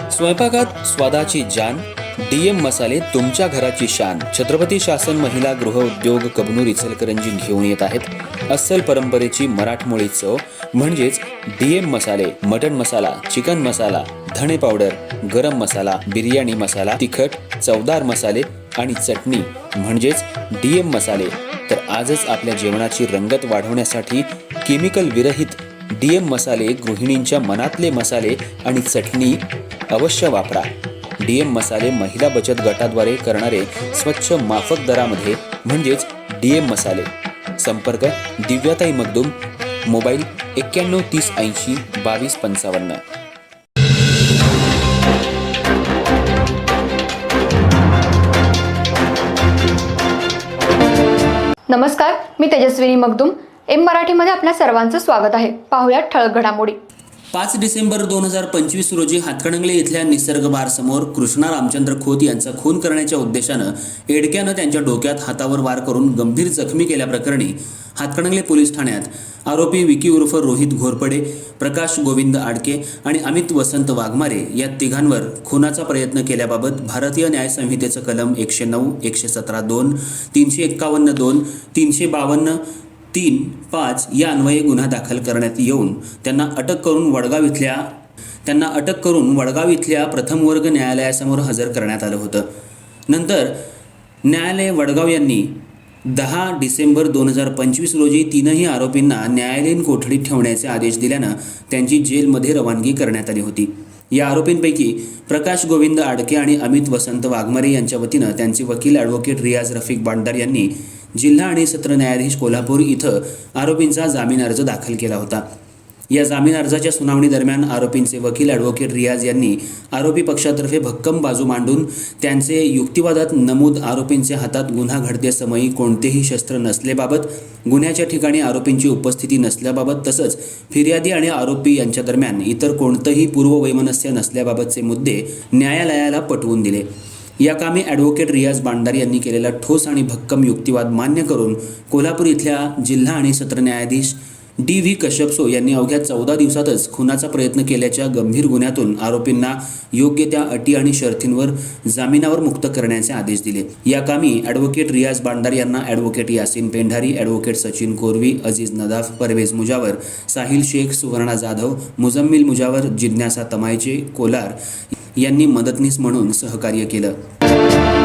स्वयंपाकात स्वादाची जान, डीएम मसाले तुमच्या घराची शान. छत्रपती शासन महिला गृह उद्योग कबनूर इचलकरंजी घेऊन येत आहेत अस्सल परंपरेची मराठमोळी चव म्हणजेच डीएम मसाले. मटन मसाला, चिकन मसाला, धणे पावडर, गरम मसाला, बिर्याणी मसाला, तिखट, चवदार मसाले आणि चटणी म्हणजेच डीएम मसाले. तर आजच आपल्या जेवणाची रंगत वाढवण्यासाठी केमिकल विरहित डीएम मसाले, गृहिणींच्या मनातले मसाले आणि चटणी अवश्य वापरा. डीएम मसाले महिला बचत गटाद्वारे करणारे स्वच्छ माफक दरामध्ये म्हणजेच डीएम मसाले. संपर्क दिव्याताई मगदूम, मोबाईल 91 30 80 22 55. नमस्कार, मी तेजस्विनी मगदूम. एम मराठीमध्ये आपल्या सर्वांचं स्वागत आहे. पाहूयात ठळक घडामोडी. 5 डिसेंबर 2025 रोजी हातकणंगले इथल्या निसर्ग बार समोर कृष्णा रामचंद्र खोत यांचा खून करण्याच्या उद्देशानं एडक्यानं त्यांच्या डोक्यात हातावर वार करून गंभीर जखमी केल्याप्रकरणी हातकणंगले पोलीस ठाण्यात आरोपी विकी उर्फ रोहित घोरपडे, प्रकाश गोविंद आडके आणि अमित वसंत वाघमारे या तिघांवर खुनाचा प्रयत्न केल्याबाबत भारतीय न्याय संहितेचं कलम 109, 117(2), 351(2), 352, 3, 5 या अन्वये गुन्हा दाखल करण्यात येऊन त्यांना अटक करून वडगाव इथल्या प्रथम वर्ग न्यायालयासमोर हजर करण्यात आलं होतं. नंतर न्यायालय वडगाव यांनी 10 डिसेंबर 2025 रोजी तीनही आरोपींना न्यायालयीन कोठडीत ठेवण्याचे आदेश दिल्यानं त्यांची जेलमध्ये रवानगी करण्यात आली होती. या आरोपींपैकी प्रकाश गोविंद आडके आणि अमित वसंत वाघमारे यांच्या वतीनं त्यांचे वकील ॲडव्होकेट रियाज रफिक बांडदार यांनी जिल्हा आणि सत्र न्यायाधीश कोल्हापूर इथं आरोपींचा जामीन अर्ज दाखल केला होता. या जामीन अर्जाच्या सुनावणी दरम्यान आरोपींचे वकील ॲडव्होकेट रियाज यांनी आरोपी पक्षातर्फे भक्कम बाजू मांडून त्यांचे युक्तिवादात नमूद आरोपींच्या हातात गुन्हा घडतेसमयी कोणतेही शस्त्र नसल्याबाबत, गुन्ह्याच्या ठिकाणी आरोपींची उपस्थिती नसल्याबाबत तसंच फिर्यादी आणि आरोपी यांच्या दरम्यान इतर कोणतंही पूर्ववैमनस्य नसल्याबाबतचे मुद्दे न्यायालयाला पटवून दिले. या कामी ॲडव्होकेट रियाज बांडदार यांनी केलेला ठोस आणि भक्कम युक्तिवाद मान्य करून कोल्हापूर इथल्या जिल्हा आणि सत्र न्यायाधीश DV कश्यपसो यांनी अवघ्या 14 दिवसातच खुनाचा प्रयत्न केल्याच्या गंभीर गुन्ह्यातून आरोपींना योग्य त्या अटी आणि शर्तींवर जामिनावर मुक्त करण्याचे आदेश दिले. या कामी ॲडव्होकेट रियाज बांडदार यांना ॲडव्होकेट यासिन पेंढारी, ॲडव्होकेट सचिन कोरवी, अजीज नदाफ, परवेज मुजावर, साहिल शेख, सुवर्णा जाधव, मुजम्मिल मुजावर, जिज्ञासा तमायचे, कोलार यांनी मदतनीस म्हणून सहकार्य केलं.